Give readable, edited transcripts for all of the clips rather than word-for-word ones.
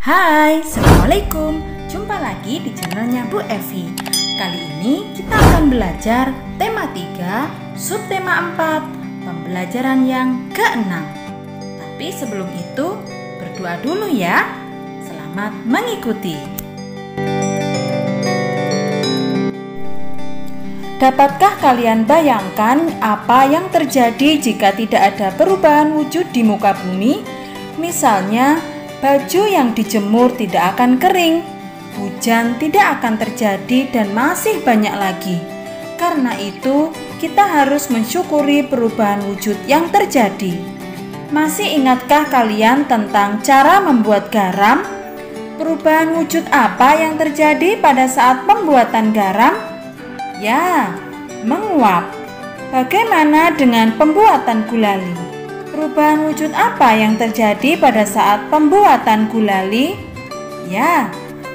Hai, Assalamualaikum. Jumpa lagi di channelnya Bu Evi. Kali ini kita akan belajar tema 3, subtema 4, pembelajaran yang ke-6. Tapi sebelum itu, berdoa dulu ya. Selamat mengikuti. Dapatkah kalian bayangkan apa yang terjadi jika tidak ada perubahan wujud di muka bumi? Misalnya, baju yang dijemur tidak akan kering, hujan tidak akan terjadi, dan masih banyak lagi. Karena itu, kita harus mensyukuri perubahan wujud yang terjadi. Masih ingatkah kalian tentang cara membuat garam? Perubahan wujud apa yang terjadi pada saat pembuatan garam? Ya, menguap. Bagaimana dengan pembuatan gulali? Perubahan wujud apa yang terjadi pada saat pembuatan gulali? Ya,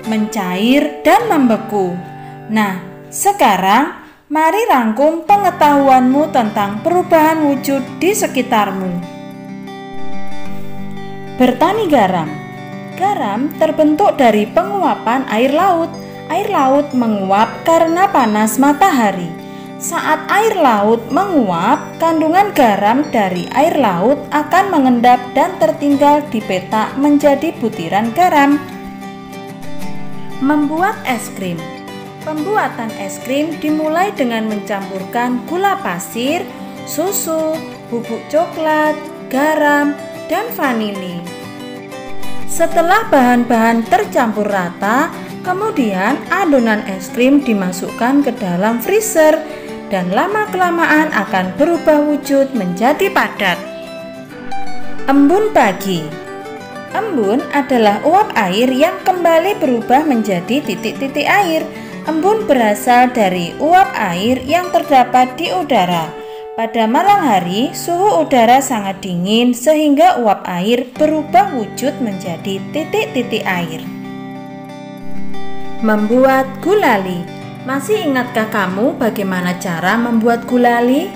mencair dan membeku. Nah, sekarang mari rangkum pengetahuanmu tentang perubahan wujud di sekitarmu. Bertani garam. Garam terbentuk dari penguapan air laut. Air laut menguap karena panas matahari. Saat air laut menguap, kandungan garam dari air laut akan mengendap dan tertinggal di petak menjadi butiran garam. Membuat es krim. Pembuatan es krim dimulai dengan mencampurkan gula pasir, susu, bubuk coklat, garam, dan vanili. Setelah bahan-bahan tercampur rata, kemudian adonan es krim dimasukkan ke dalam freezer dan lama-kelamaan akan berubah wujud menjadi padat. Embun pagi. Embun adalah uap air yang kembali berubah menjadi titik-titik air. Embun berasal dari uap air yang terdapat di udara. Pada malam hari, suhu udara sangat dingin sehingga uap air berubah wujud menjadi titik-titik air. Membuat gulali. Masih ingatkah kamu bagaimana cara membuat gulali?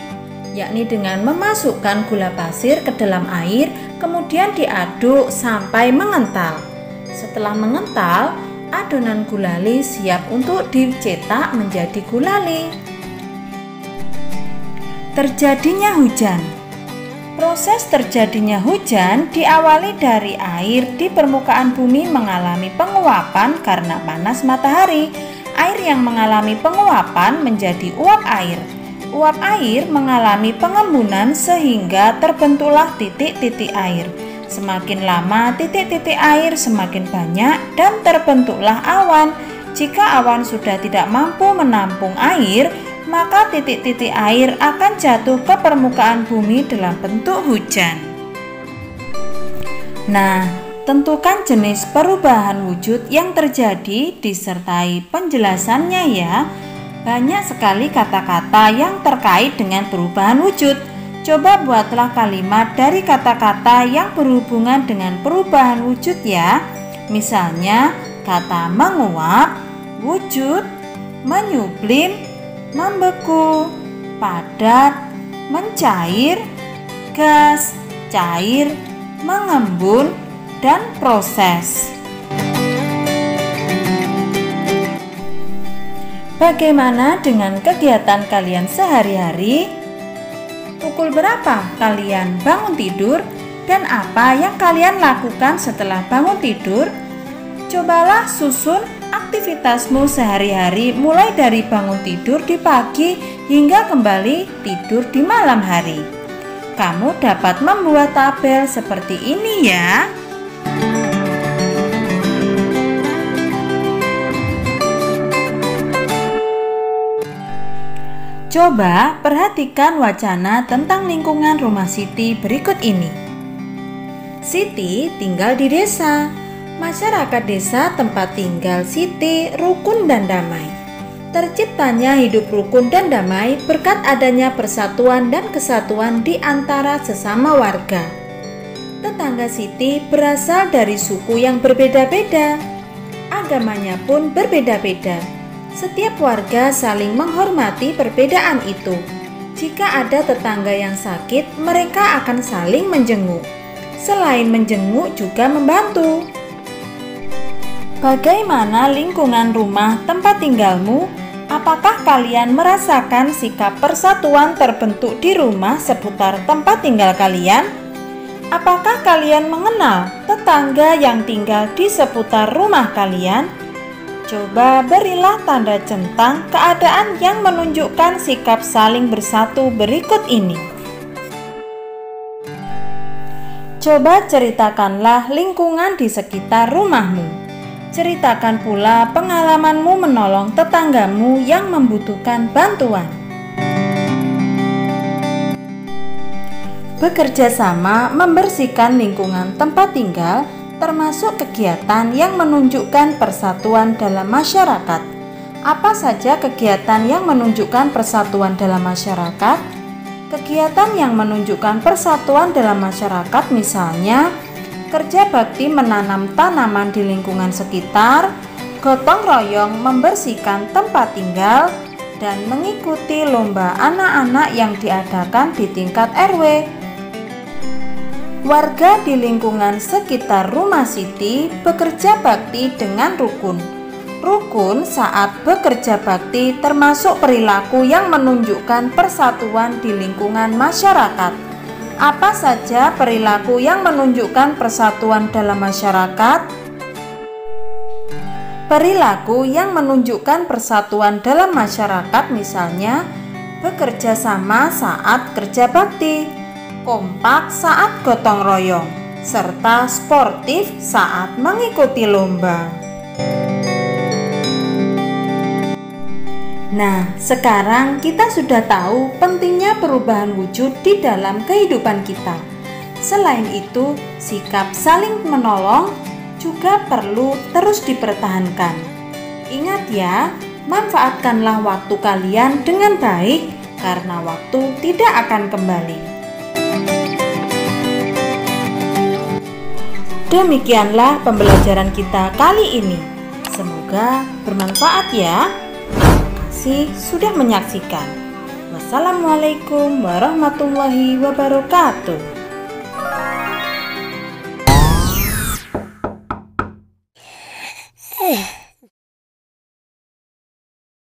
Yakni dengan memasukkan gula pasir ke dalam air, kemudian diaduk sampai mengental. Setelah mengental, adonan gulali siap untuk dicetak menjadi gulali. Terjadinya hujan. Proses terjadinya hujan diawali dari air di permukaan bumi mengalami penguapan karena panas matahari. Air yang mengalami penguapan menjadi uap air. Uap air mengalami pengembunan sehingga terbentuklah titik-titik air. Semakin lama titik-titik air semakin banyak dan terbentuklah awan. Jika awan sudah tidak mampu menampung air, maka titik-titik air akan jatuh ke permukaan bumi dalam bentuk hujan. Nah, tentukan jenis perubahan wujud yang terjadi disertai penjelasannya ya. Banyak sekali kata-kata yang terkait dengan perubahan wujud. Coba buatlah kalimat dari kata-kata yang berhubungan dengan perubahan wujud ya. Misalnya kata menguap, wujud, menyublim, membeku, padat, mencair, gas, cair, mengembun, dan proses. Bagaimana dengan kegiatan kalian sehari-hari? Pukul berapa kalian bangun tidur dan apa yang kalian lakukan setelah bangun tidur? Cobalah susun aktivitasmu sehari-hari mulai dari bangun tidur di pagi hingga kembali tidur di malam hari. Kamu dapat membuat tabel seperti ini ya. Coba perhatikan wacana tentang lingkungan rumah Siti berikut ini. Siti tinggal di desa. Masyarakat desa tempat tinggal Siti rukun dan damai. Terciptanya hidup rukun dan damai berkat adanya persatuan dan kesatuan di antara sesama warga. Tetangga Siti berasal dari suku yang berbeda-beda. Agamanya pun berbeda-beda. Setiap warga saling menghormati perbedaan itu. Jika ada tetangga yang sakit, mereka akan saling menjenguk. Selain menjenguk juga membantu. Bagaimana lingkungan rumah tempat tinggalmu? Apakah kalian merasakan sikap persatuan terbentuk di rumah seputar tempat tinggal kalian? Apakah kalian mengenal tetangga yang tinggal di seputar rumah kalian? Coba berilah tanda centang keadaan yang menunjukkan sikap saling bersatu berikut ini. Coba ceritakanlah lingkungan di sekitar rumahmu. Ceritakan pula pengalamanmu menolong tetanggamu yang membutuhkan bantuan. Bekerja sama membersihkan lingkungan tempat tinggal termasuk kegiatan yang menunjukkan persatuan dalam masyarakat. Apa saja kegiatan yang menunjukkan persatuan dalam masyarakat? Kegiatan yang menunjukkan persatuan dalam masyarakat misalnya kerja bakti menanam tanaman di lingkungan sekitar, gotong royong membersihkan tempat tinggal, dan mengikuti lomba anak-anak yang diadakan di tingkat RW. Warga di lingkungan sekitar rumah Siti bekerja bakti dengan rukun. Rukun saat bekerja bakti termasuk perilaku yang menunjukkan persatuan di lingkungan masyarakat. Apa saja perilaku yang menunjukkan persatuan dalam masyarakat? Perilaku yang menunjukkan persatuan dalam masyarakat misalnya bekerja sama saat kerja bakti, kompak saat gotong royong, serta sportif saat mengikuti lomba. Nah, sekarang kita sudah tahu pentingnya perubahan wujud di dalam kehidupan kita. Selain itu, sikap saling menolong juga perlu terus dipertahankan. Ingat ya, manfaatkanlah waktu kalian dengan baik karena waktu tidak akan kembali. Demikianlah pembelajaran kita kali ini. Semoga bermanfaat ya. Terima kasih sudah menyaksikan. Wassalamualaikum warahmatullahi wabarakatuh.